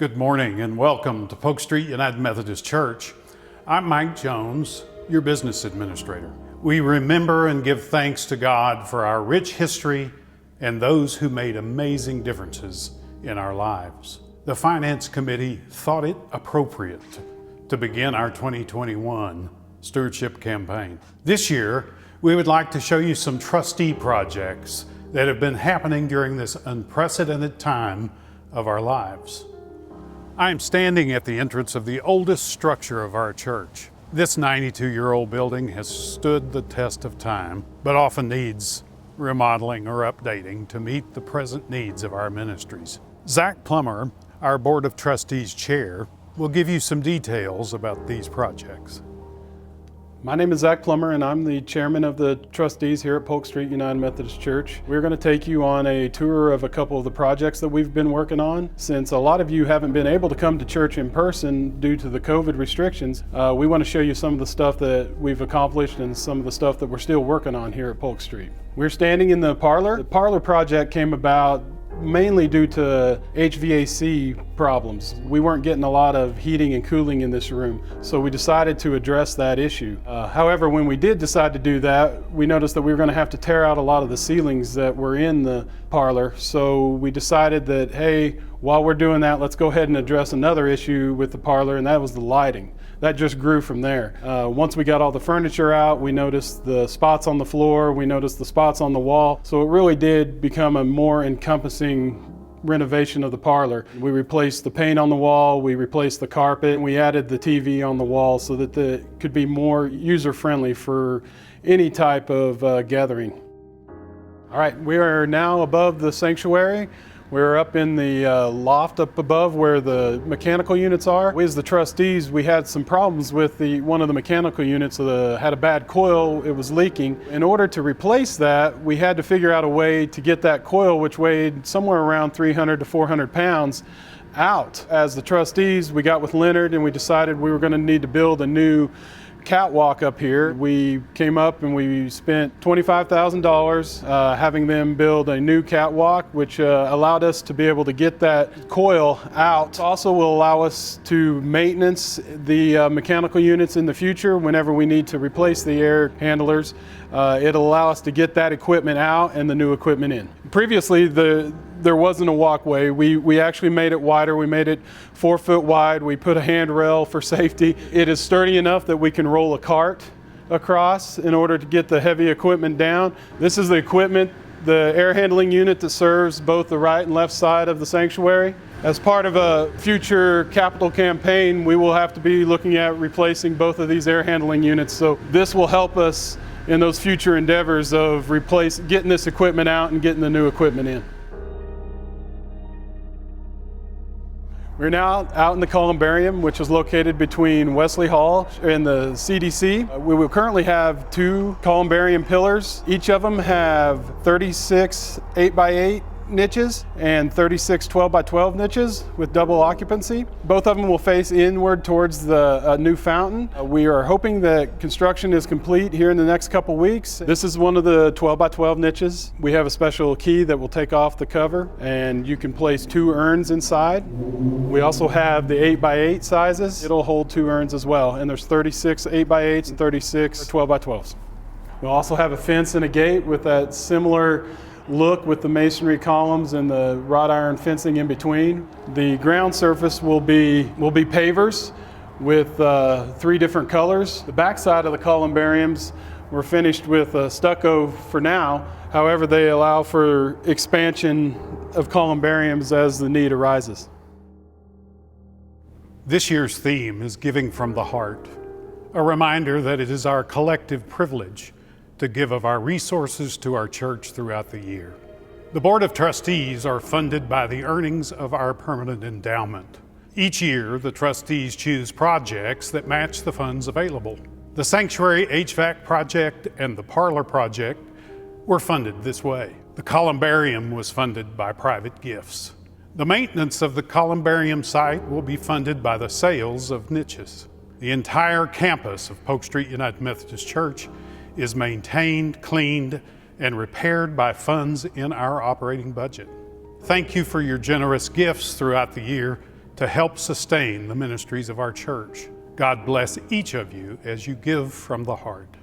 Good morning and welcome to Polk Street United Methodist Church. I'm Mike Jones, your business administrator. We remember and give thanks to God for our rich history and those who made amazing differences in our lives. The Finance Committee thought it appropriate to begin our 2021 stewardship campaign. This year, we would like to show you some trustee projects that have been happening during this unprecedented time of our lives. I am standing at the entrance of the oldest structure of our church. This 92-year-old building has stood the test of time, but often needs remodeling or updating to meet the present needs of our ministries. Zach Plummer, our Board of Trustees Chair, will give you some details about these projects. My name is Zach Plummer and I'm the chairman of the trustees here at Polk Street United Methodist Church. We're going to take you on a tour of a couple of the projects that we've been working on. Since a lot of you haven't been able to come to church in person due to the COVID restrictions, we want to show you some of the stuff that we've accomplished and some of the stuff that we're still working on here at Polk Street. We're standing in the Parlor. The Parlor project came about mainly due to HVAC problems. We weren't getting a lot of heating and cooling in this room, so we decided to address that issue. However, when we did decide to do that, we noticed that we were going to have to tear out a lot of the ceilings that were in the Parlor, so we decided that, hey, while we're doing that, let's go ahead and address another issue with the Parlor, and that was the lighting. That just grew from there. Once we got all the furniture out, we noticed the spots on the floor, we noticed the spots on the wall. So it really did become a more encompassing renovation of the Parlor. We replaced the paint on the wall, we replaced the carpet, and we added the TV on the wall so that it could be more user-friendly for any type of gathering. All right, we are now above the sanctuary. We're up in the loft up above where the mechanical units are. We as the trustees, we had some problems with one of the mechanical units had a bad coil, it was leaking. In order to replace that, we had to figure out a way to get that coil, which weighed somewhere around 300 to 400 pounds, out. As the trustees, we got with Leonard and we decided we were going to need to build a new catwalk up here. We came up and we spent $25,000 having them build a new catwalk, which allowed us to be able to get that coil out. Also will allow us to maintenance the mechanical units in the future whenever we need to replace the air handlers. It'll allow us to get that equipment out and the new equipment in. Previously, there wasn't a walkway. We actually made it wider. We made it 4 foot wide. We put a handrail for safety. It is sturdy enough that we can roll a cart across in order to get the heavy equipment down. This is the equipment, the air handling unit that serves both the right and left side of the sanctuary. As part of a future capital campaign, we will have to be looking at replacing both of these air handling units. So this will help us in those future endeavors of getting this equipment out and getting the new equipment in. We're now out in the Columbarium, which is located between Wesley Hall and the CDC. We will currently have 2 Columbarium pillars. Each of them have 36 8x8 niches and 36 12x12 niches with double occupancy. Both of them will face inward towards the new fountain. We are hoping that construction is complete here in the next couple weeks. This is one of the 12x12 niches. We have a special key that will take off the cover and you can place 2 urns inside. We also have the 8x8 sizes. It'll hold 2 urns as well, and there's 36 8x8s and 36 12x12s. We'll also have a fence and a gate with that similar look with the masonry columns and the wrought iron fencing in between. The ground surface will be pavers with 3 different colors. The back side of the columbariums were finished with stucco for now. However, they allow for expansion of columbariums as the need arises. This year's theme is Giving from the Heart, a reminder that it is our collective privilege to give of our resources to our church throughout the year. The Board of Trustees are funded by the earnings of our permanent endowment. Each year, the trustees choose projects that match the funds available. The Sanctuary HVAC project and the Parlor project were funded this way. The Columbarium was funded by private gifts. The maintenance of the Columbarium site will be funded by the sales of niches. The entire campus of Polk Street United Methodist Church is maintained, cleaned, and repaired by funds in our operating budget. Thank you for your generous gifts throughout the year to help sustain the ministries of our church. God bless each of you as you give from the heart.